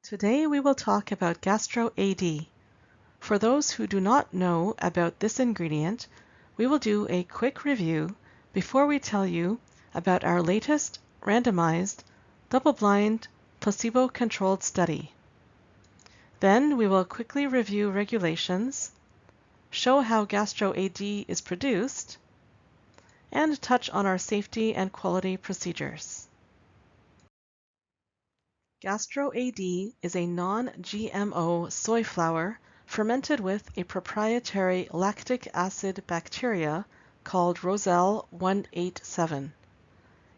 Today we will talk about Gastro-AD. For those who do not know about this ingredient, we will do a quick review before we tell you about our latest randomized, double-blind, placebo-controlled study. Then we will quickly review regulations, show how Gastro-AD is produced, and touch on our safety and quality procedures. Gastro-AD is a non-GMO soy flour fermented with a proprietary lactic acid bacteria called Roselle 187.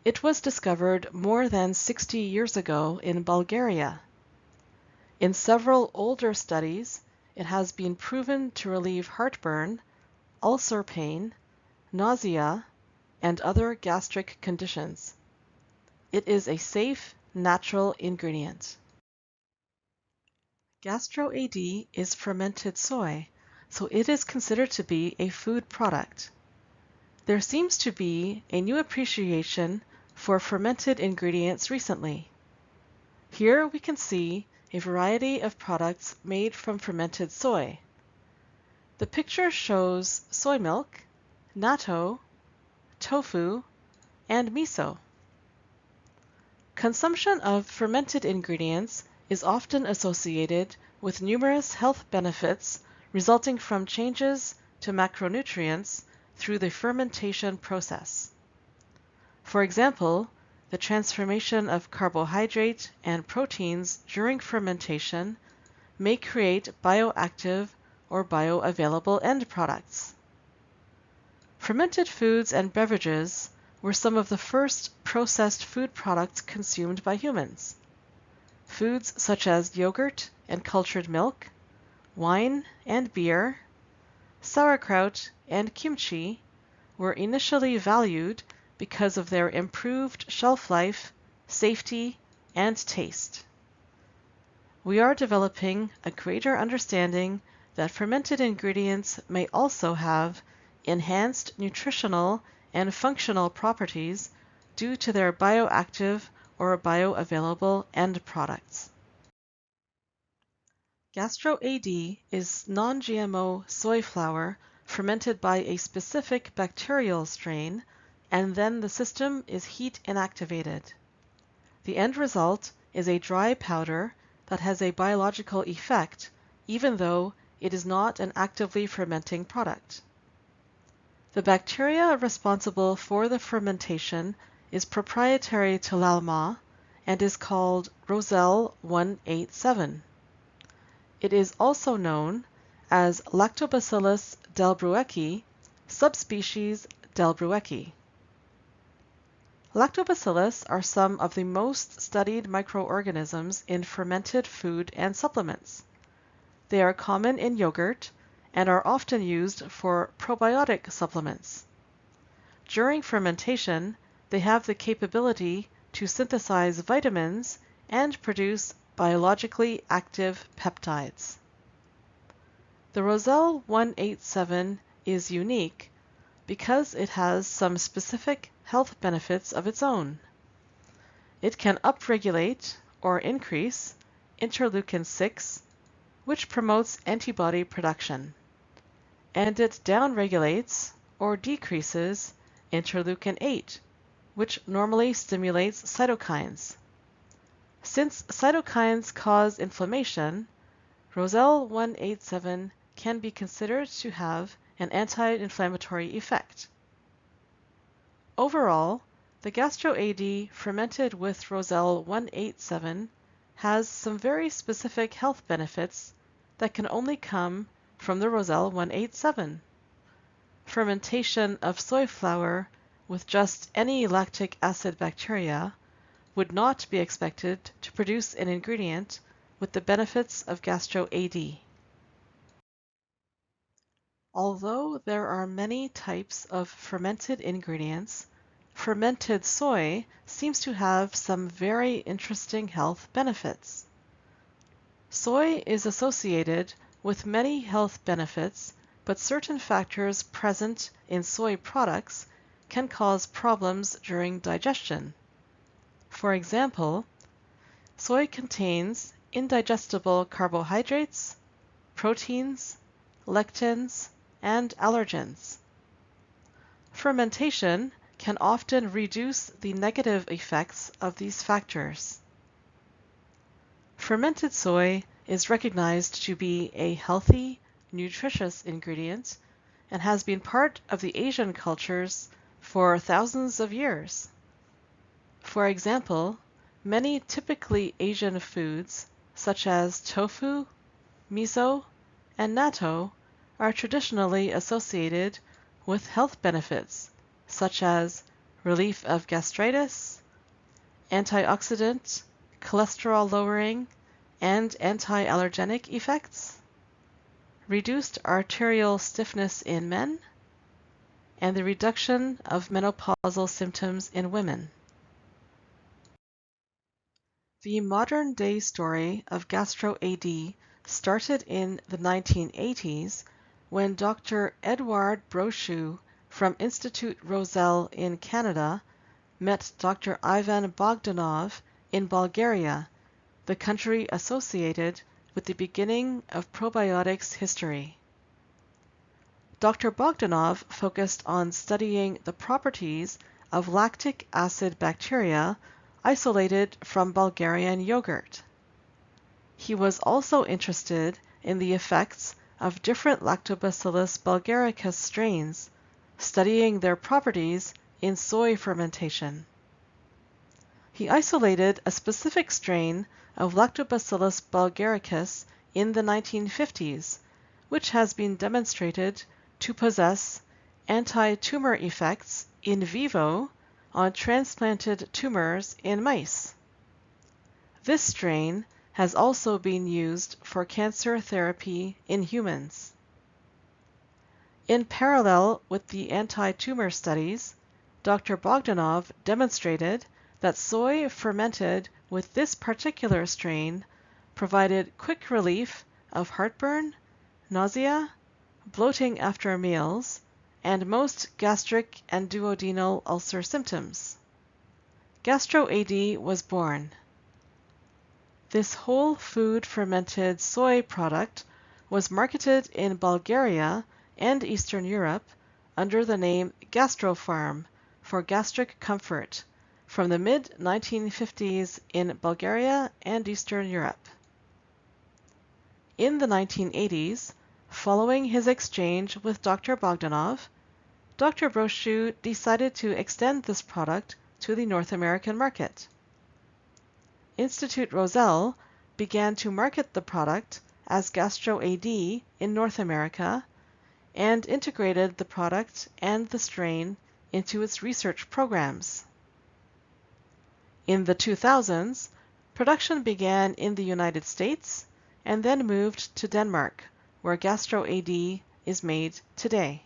It was discovered more than 60 years ago in Bulgaria. In several older studies, it has been proven to relieve heartburn, ulcer pain, nausea, and other gastric conditions. It is a safe, natural ingredient. Gastro-AD is fermented soy, so it is considered to be a food product. There seems to be a new appreciation for fermented ingredients recently. Here we can see a variety of products made from fermented soy. The picture shows soy milk, natto, tofu, and miso. Consumption of fermented ingredients is often associated with numerous health benefits resulting from changes to macronutrients through the fermentation process. For example, the transformation of carbohydrate and proteins during fermentation may create bioactive or bioavailable end products. Fermented foods and beverages were some of the first processed food products consumed by humans. Foods such as yogurt and cultured milk, wine and beer, sauerkraut and kimchi were initially valued because of their improved shelf life, safety, and taste. We are developing a greater understanding that fermented ingredients may also have enhanced nutritional and functional properties due to their bioactive or bioavailable end products. Gastro-AD is non-GMO soy flour fermented by a specific bacterial strain, and then the system is heat inactivated. The end result is a dry powder that has a biological effect, even though it is not an actively fermenting product. The bacteria responsible for the fermentation is proprietary to Lallemand and is called Roselle 187. It is also known as Lactobacillus delbrueckii, subspecies delbrueckii. Lactobacillus are some of the most studied microorganisms in fermented food and supplements. They are common in yogurt and are often used for probiotic supplements. During fermentation, they have the capability to synthesize vitamins and produce biologically active peptides. The Roselle 187 is unique because it has some specific health benefits of its own. It can upregulate or increase interleukin-6, which promotes antibody production, and it downregulates or decreases interleukin-8, which normally stimulates cytokines. Since cytokines cause inflammation, Roselle 187 can be considered to have an anti-inflammatory effect. Overall, the Gastro-AD fermented with Roselle 187 has some very specific health benefits that can only come from the Roselle 187. Fermentation of soy flour with just any lactic acid bacteria would not be expected to produce an ingredient with the benefits of Gastro-AD. Although there are many types of fermented ingredients, fermented soy seems to have some very interesting health benefits. Soy is associated with many health benefits, but certain factors present in soy products can cause problems during digestion. For example, soy contains indigestible carbohydrates, proteins, lectins, and allergens. Fermentation can often reduce the negative effects of these factors. Fermented soy is recognized to be a healthy, nutritious ingredient and has been part of the Asian cultures for thousands of years. For example, many typically Asian foods, such as tofu, miso, and natto, are traditionally associated with health benefits, such as relief of gastritis, antioxidant, cholesterol lowering, and anti-allergenic effects, reduced arterial stiffness in men, and the reduction of menopausal symptoms in women. The modern-day story of Gastro-AD started in the 1980s when Dr. Edouard Brochu from Institut Roselle in Canada met Dr. Ivan Bogdanov in Bulgaria, the country associated with the beginning of probiotics history. Dr. Bogdanov focused on studying the properties of lactic acid bacteria isolated from Bulgarian yogurt. He was also interested in the effects of different Lactobacillus bulgaricus strains, studying their properties in soy fermentation. He isolated a specific strain of Lactobacillus bulgaricus in the 1950s, which has been demonstrated to possess anti-tumor effects in vivo on transplanted tumors in mice. This strain has also been used for cancer therapy in humans. In parallel with the anti-tumor studies, Dr. Bogdanov demonstrated that soy fermented with this particular strain provided quick relief of heartburn, nausea, bloating after meals, and most gastric and duodenal ulcer symptoms. Gastro-AD was born. This whole food fermented soy product was marketed in Bulgaria and Eastern Europe under the name GastroPharm for gastric comfort from the mid-1950s in Bulgaria and Eastern Europe. In the 1980s, following his exchange with Dr. Bogdanov, Dr. Brochu decided to extend this product to the North American market. Institut Roselle began to market the product as Gastro-AD in North America and integrated the product and the strain into its research programs. In the 2000s, production began in the United States and then moved to Denmark, where Gastro-AD is made today.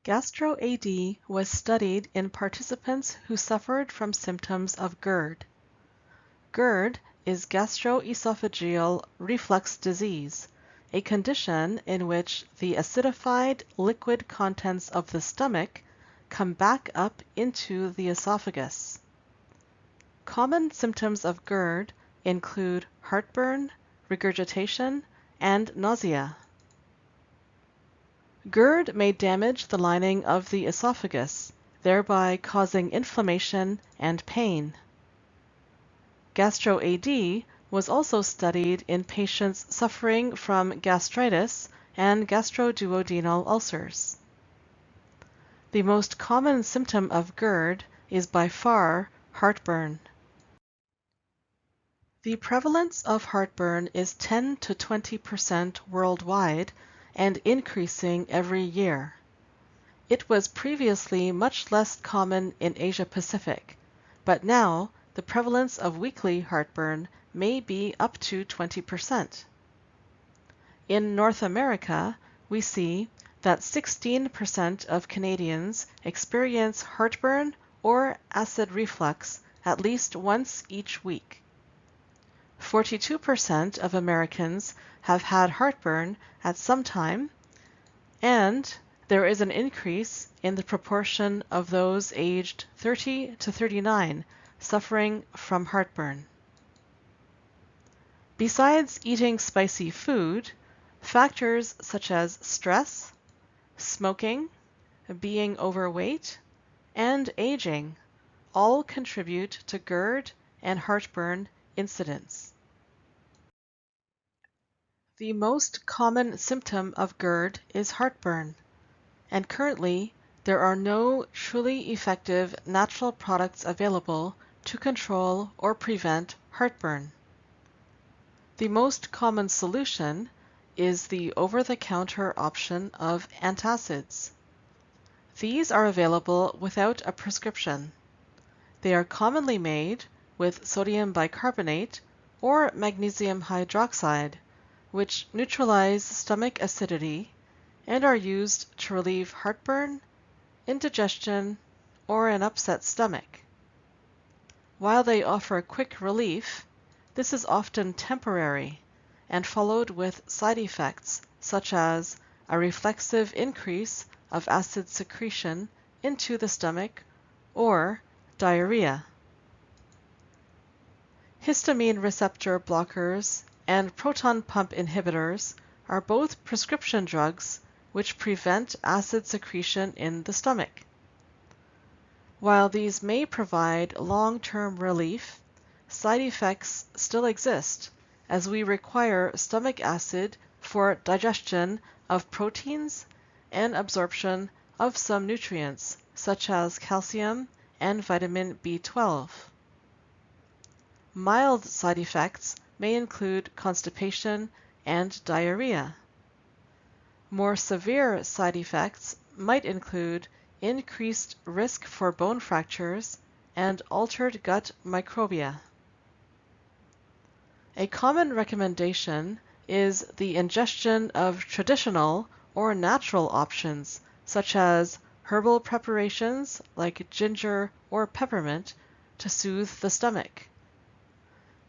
Gastro-AD was studied in participants who suffered from symptoms of GERD. GERD is gastroesophageal reflux disease, a condition in which the acidified liquid contents of the stomach come back up into the esophagus. Common symptoms of GERD include heartburn, regurgitation, and nausea. GERD may damage the lining of the esophagus, thereby causing inflammation and pain. Gastro-AD was also studied in patients suffering from gastritis and gastroduodenal ulcers. The most common symptom of GERD is by far heartburn. The prevalence of heartburn is 10 to 20% worldwide and increasing every year. It was previously much less common in Asia Pacific, but now the prevalence of weekly heartburn may be up to 20%. In North America, we see that 16% of Canadians experience heartburn or acid reflux at least once each week. 42% of Americans have had heartburn at some time, and there is an increase in the proportion of those aged 30 to 39 suffering from heartburn. Besides eating spicy food, factors such as stress, smoking, being overweight, and aging all contribute to GERD and heartburn incidence. The most common symptom of GERD is heartburn, and currently there are no truly effective natural products available to control or prevent heartburn. The most common solution is the over-the-counter option of antacids. These are available without a prescription. They are commonly made with sodium bicarbonate or magnesium hydroxide, which neutralize stomach acidity and are used to relieve heartburn, indigestion, or an upset stomach. While they offer quick relief, this is often temporary and followed with side effects such as a reflexive increase of acid secretion into the stomach or diarrhea. Histamine receptor blockers and proton pump inhibitors are both prescription drugs which prevent acid secretion in the stomach. While these may provide long-term relief, side effects still exist as we require stomach acid for digestion of proteins and absorption of some nutrients such as calcium and vitamin B12. Mild side effects may include constipation and diarrhea. More severe side effects might include increased risk for bone fractures and altered gut microbia. A common recommendation is the ingestion of traditional or natural options such as herbal preparations like ginger or peppermint to soothe the stomach.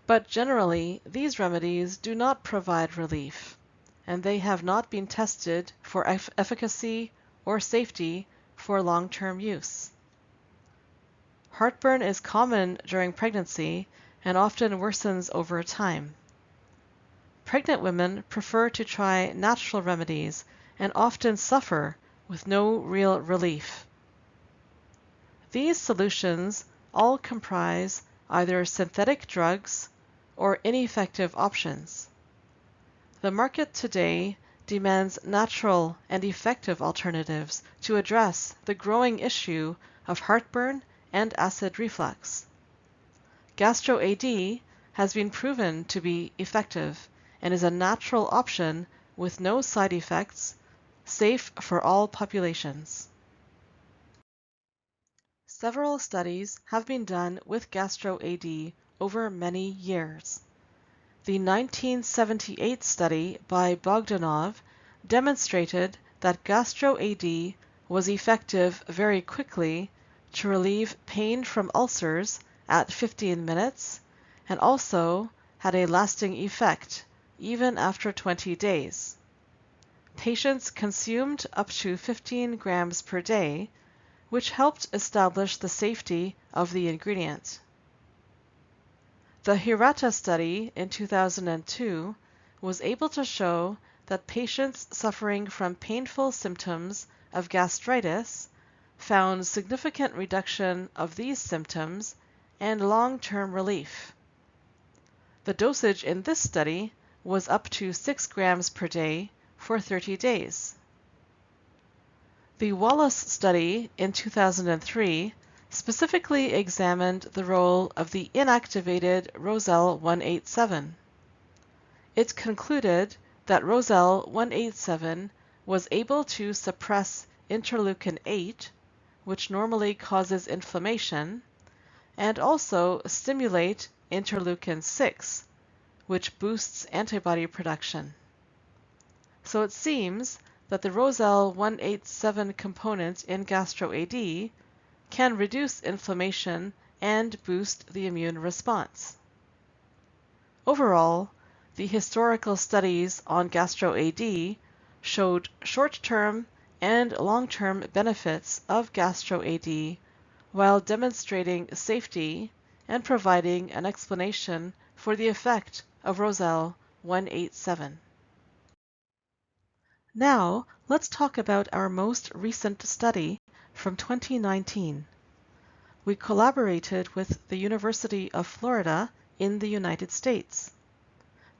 But generally, these remedies do not provide relief, and they have not been tested for efficacy or safety for long-term use. Heartburn is common during pregnancy and often worsens over time. Pregnant women prefer to try natural remedies and often suffer with no real relief. These solutions all comprise either synthetic drugs or ineffective options. The market today demands natural and effective alternatives to address the growing issue of heartburn and acid reflux. Gastro-AD has been proven to be effective and is a natural option with no side effects, safe for all populations. Several studies have been done with Gastro-AD over many years. The 1978 study by Bogdanov demonstrated that Gastro-AD was effective very quickly to relieve pain from ulcers at 15 minutes and also had a lasting effect even after 20 days. Patients consumed up to 15 grams per day, which helped establish the safety of the ingredient. The Hirata study in 2002 was able to show that patients suffering from painful symptoms of gastritis found significant reduction of these symptoms and long-term relief. The dosage in this study was up to 6 grams per day for 30 days. The Wallace study in 2003 specifically examined the role of the inactivated Roselle 187. It concluded that Roselle 187 was able to suppress interleukin 8, which normally causes inflammation, and also stimulate interleukin 6, which boosts antibody production. So it seems that the Roselle 187 component in Gastro-AD can reduce inflammation and boost the immune response. Overall, the historical studies on Gastro-AD showed short-term and long-term benefits of Gastro-AD while demonstrating safety and providing an explanation for the effect of Roselle 187. Now, let's talk about our most recent study from 2019. We collaborated with the University of Florida in the United States.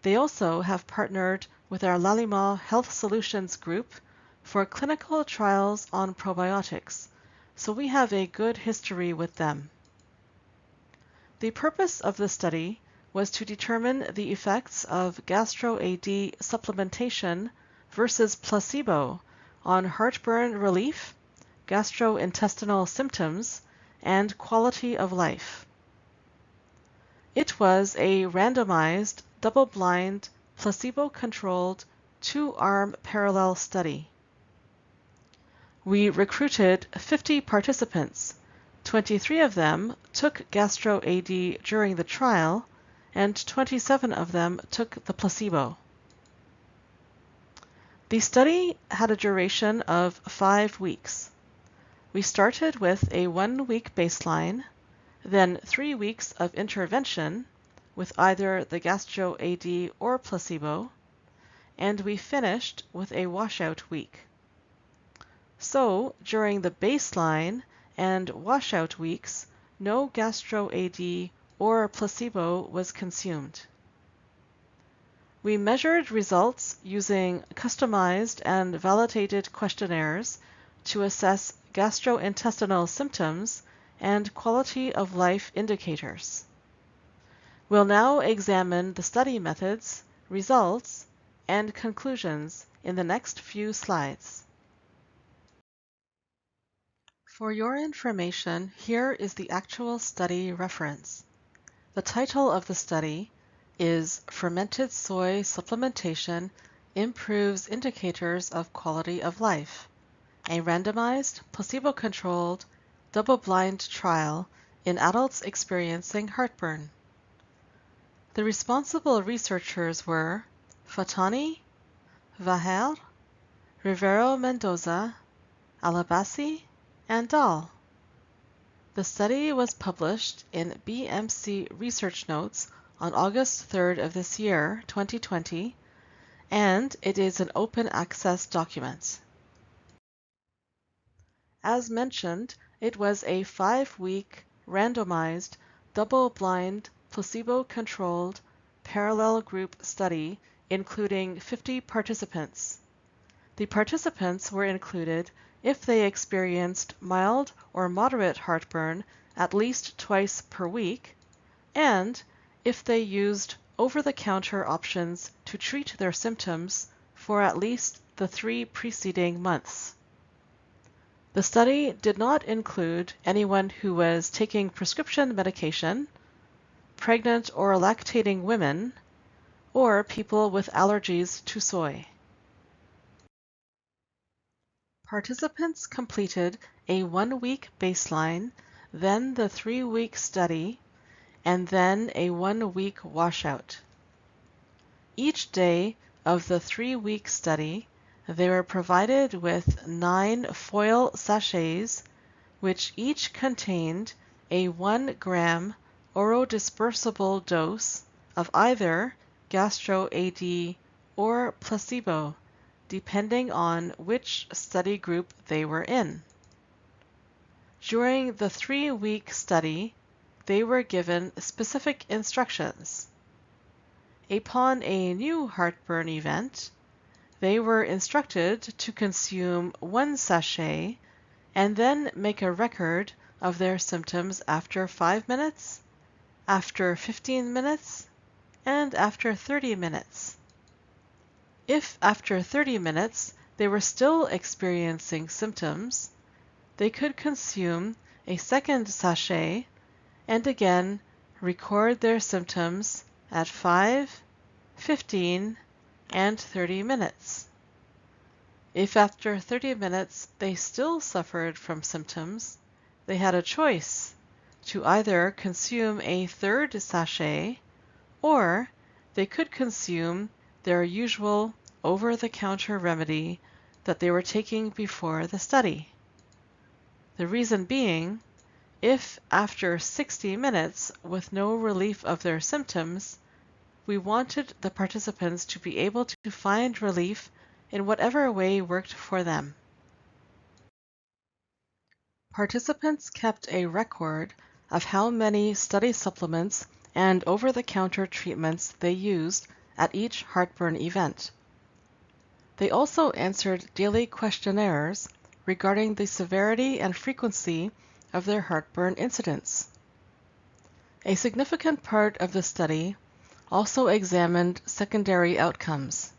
They also have partnered with our Lallemand Health Solutions group for clinical trials on probiotics, so we have a good history with them. The purpose of the study was to determine the effects of Gastro-AD supplementation versus placebo on heartburn relief, gastrointestinal symptoms, and quality of life. It was a randomized, double-blind, placebo-controlled, two-arm parallel study. We recruited 50 participants. 23 of them took Gastro-AD during the trial, and 27 of them took the placebo. The study had a duration of 5 weeks. We started with a 1-week baseline, then 3 weeks of intervention with either the Gastro-AD or placebo, and we finished with a washout week. So, during the baseline and washout weeks, no Gastro-AD or placebo was consumed. We measured results using customized and validated questionnaires to assess gastrointestinal symptoms and quality of life indicators. We'll now examine the study methods, results, and conclusions in the next few slides. For your information, here is the actual study reference. The title of the study is Fermented Soy Supplementation Improves Indicators of Quality of Life, a randomized, placebo-controlled, double-blind trial in adults experiencing heartburn. The responsible researchers were Fatani, Vaher, Rivero Mendoza, Alabasi, and Dahl. The study was published in BMC Research Notes on August 3rd of this year, 2020, and it is an open access document. As mentioned, it was a 5-week, randomized, double-blind, placebo-controlled, parallel group study including 50 participants. The participants were included if they experienced mild or moderate heartburn at least twice per week, and if they used over-the-counter options to treat their symptoms for at least the 3 preceding months. The study did not include anyone who was taking prescription medication, pregnant or lactating women, or people with allergies to soy. Participants completed a 1-week baseline, then the 3-week study, and then a 1-week washout. Each day of the 3-week study, they were provided with 9 foil sachets, which each contained a 1-gram orodispersible dose of either Gastro-AD or placebo, depending on which study group they were in. During the 3-week study, they were given specific instructions. Upon a new heartburn event, they were instructed to consume 1 sachet and then make a record of their symptoms after 5 minutes, after 15 minutes, and after 30 minutes. If after 30 minutes they were still experiencing symptoms, they could consume a second sachet and again record their symptoms at 5, 15, and 30 minutes. If after 30 minutes they still suffered from symptoms, they had a choice to either consume a 3rd sachet or they could consume their usual over-the-counter remedy that they were taking before the study. The reason being, if after 60 minutes with no relief of their symptoms, we wanted the participants to be able to find relief in whatever way worked for them. Participants kept a record of how many study supplements and over-the-counter treatments they used at each heartburn event. They also answered daily questionnaires regarding the severity and frequency of their heartburn incidents. A significant part of the study also examined secondary outcomes.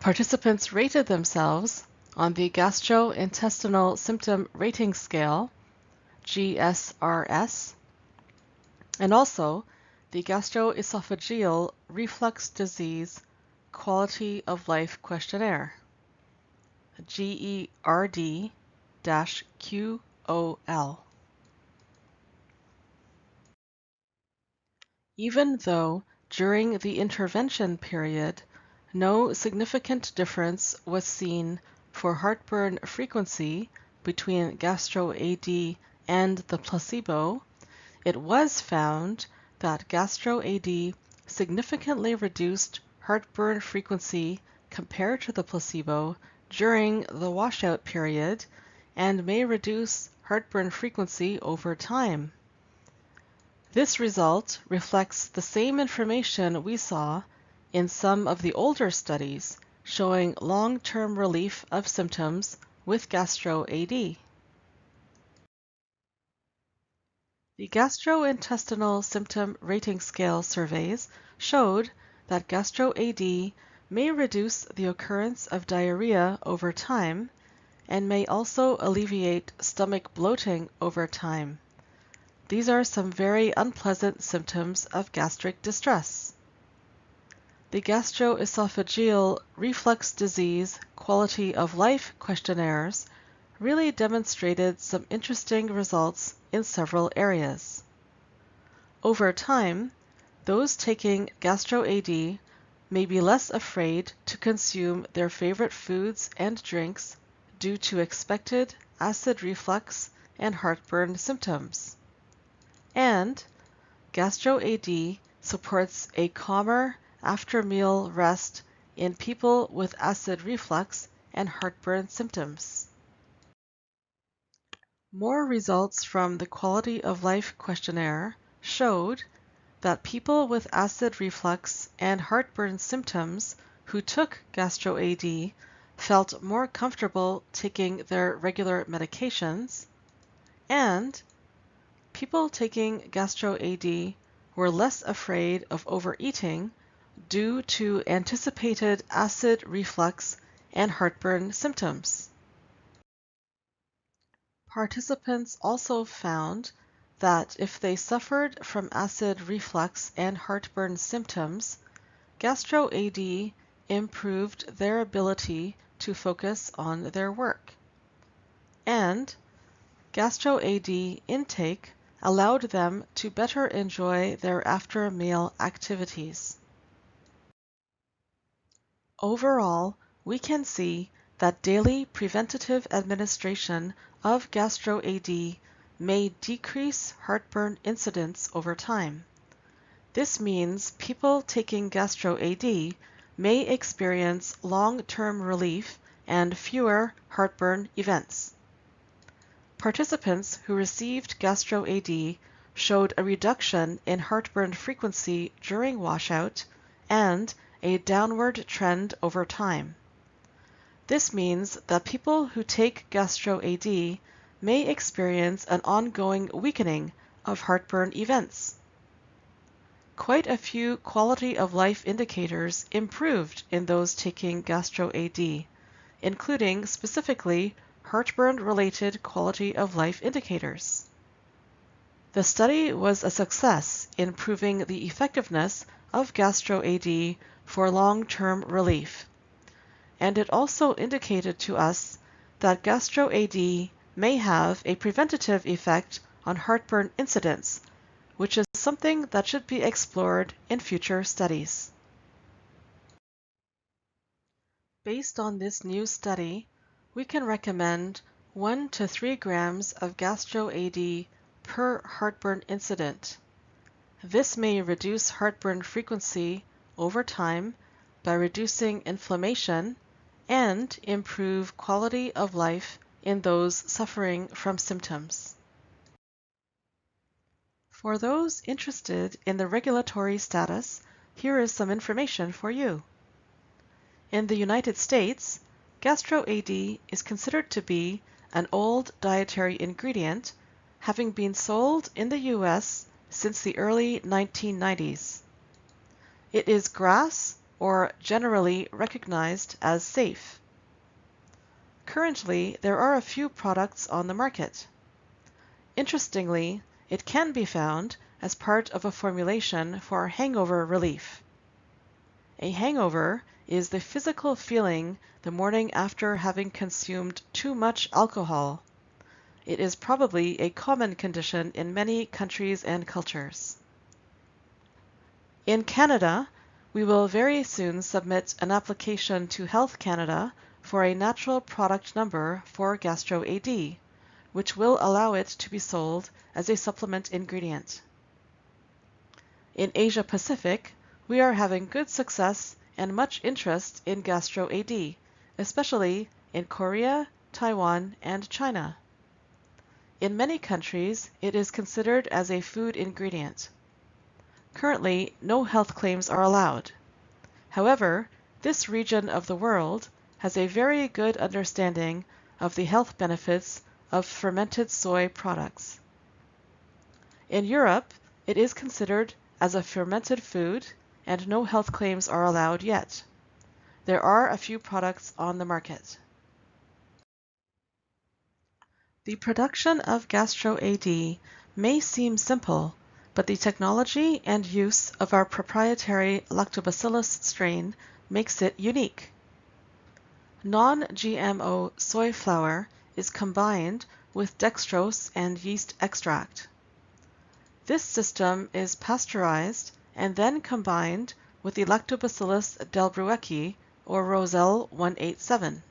Participants rated themselves on the Gastrointestinal Symptom Rating Scale, GSRS, and also the Gastroesophageal Reflux Disease Quality of Life Questionnaire, GERD-QOL. Even though during the intervention period, no significant difference was seen for heartburn frequency between Gastro-AD and the placebo, it was found that Gastro-AD significantly reduced heartburn frequency compared to the placebo during the washout period and may reduce heartburn frequency over time. This result reflects the same information we saw in some of the older studies showing long-term relief of symptoms with Gastro-AD. The Gastrointestinal Symptom Rating Scale surveys showed that Gastro-AD may reduce the occurrence of diarrhea over time and may also alleviate stomach bloating over time. These are some very unpleasant symptoms of gastric distress. The Gastroesophageal Reflux Disease Quality of Life questionnaires really demonstrated some interesting results in several areas. Over time, those taking Gastro-AD may be less afraid to consume their favorite foods and drinks due to expected acid reflux and heartburn symptoms. And Gastro-AD supports a calmer after-meal rest in people with acid reflux and heartburn symptoms. More results from the Quality of Life questionnaire showed that people with acid reflux and heartburn symptoms who took Gastro-AD felt more comfortable taking their regular medications, and people taking Gastro-AD were less afraid of overeating due to anticipated acid reflux and heartburn symptoms. Participants also found that if they suffered from acid reflux and heartburn symptoms, Gastro-AD improved their ability to focus on their work. And Gastro-AD intake allowed them to better enjoy their after-meal activities. Overall, we can see that daily preventative administration of Gastro-AD may decrease heartburn incidence over time. This means people taking Gastro-AD may experience long-term relief and fewer heartburn events. Participants who received Gastro-AD showed a reduction in heartburn frequency during washout and a downward trend over time. This means that people who take Gastro-AD may experience an ongoing weakening of heartburn events. Quite a few quality of life indicators improved in those taking Gastro-AD, including specifically heartburn-related quality of life indicators. The study was a success in proving the effectiveness of Gastro-AD for long-term relief, and it also indicated to us that Gastro-AD may have a preventative effect on heartburn incidence, which is something that should be explored in future studies. Based on this new study, we can recommend 1 to 3 grams of Gastro-AD per heartburn incident. This may reduce heartburn frequency over time by reducing inflammation and improve quality of life in those suffering from symptoms. For those interested in the regulatory status, here is some information for you. In the United States, Gastro-AD is considered to be an old dietary ingredient, having been sold in the U.S. since the early 1990s. It is GRAS, or generally recognized as safe. Currently, there are a few products on the market. Interestingly, it can be found as part of a formulation for hangover relief. A hangover is the physical feeling the morning after having consumed too much alcohol. It is probably a common condition in many countries and cultures. In Canada, we will very soon submit an application to Health Canada for a natural product number for Gastro-AD, which will allow it to be sold as a supplement ingredient. In Asia Pacific, we are having good success and much interest in Gastro-AD, especially in Korea, Taiwan, and China. In many countries, it is considered as a food ingredient. Currently, no health claims are allowed. However, this region of the world has a very good understanding of the health benefits of fermented soy products. In Europe, it is considered as a fermented food and no health claims are allowed yet. There are a few products on the market. The production of Gastro-AD may seem simple, but the technology and use of our proprietary Lactobacillus strain makes it unique. Non-GMO soy flour is combined with dextrose and yeast extract. This system is pasteurized and then combined with the Lactobacillus delbrueckii, or Roselle 187.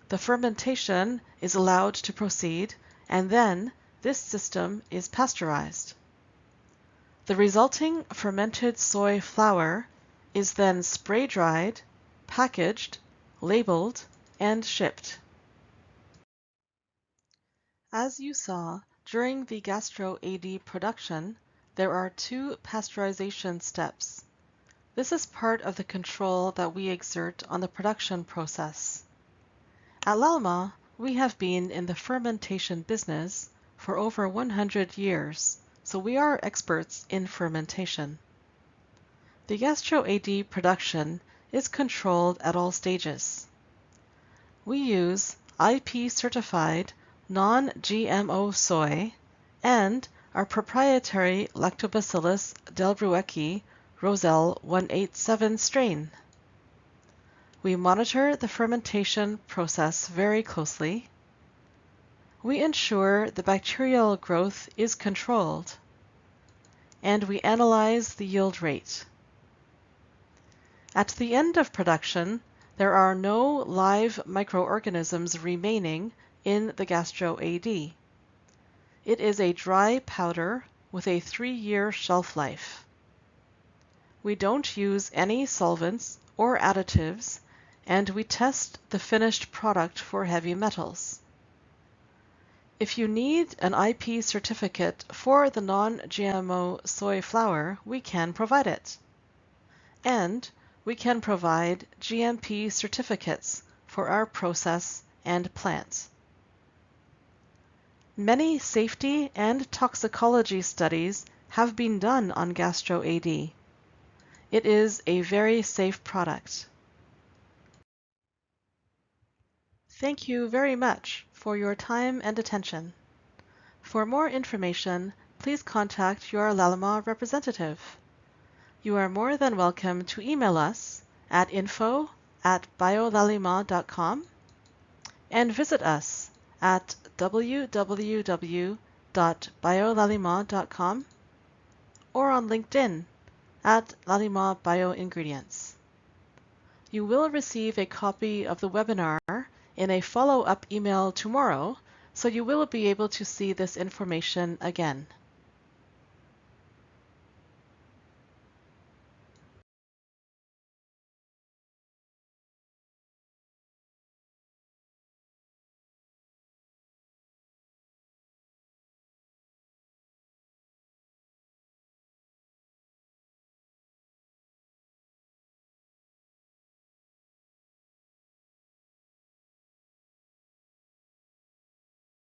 The fermentation is allowed to proceed, and then this system is pasteurized. The resulting fermented soy flour is then spray-dried, packaged, labeled, and shipped. As you saw, during the Gastro-AD production, there are 2 pasteurization steps. This is part of the control that we exert on the production process. At Lallemand, we have been in the fermentation business for over 100 years, so we are experts in fermentation. The Gastro-AD production is controlled at all stages. We use IP-certified non-GMO soy and our proprietary Lactobacillus delbrueckii Roselle 187 strain. We monitor the fermentation process very closely. We ensure the bacterial growth is controlled, and we analyze the yield rate. At the end of production, there are no live microorganisms remaining in the Gastro-AD. It is a dry powder with a 3-year shelf life. We don't use any solvents or additives, and we test the finished product for heavy metals. If you need an IP certificate for the non-GMO soy flour, we can provide it. And we can provide GMP certificates for our process and plant. Many safety and toxicology studies have been done on Gastro-AD. It is a very safe product. Thank you very much for your time and attention. For more information, please contact your Lallemand representative. You are more than welcome to email us at info@biolallemand.com and visit us at www.biolallemand.com or on LinkedIn at Lallemand Bio-Ingredients. You will receive a copy of the webinar in a follow-up email tomorrow, so you will be able to see this information again.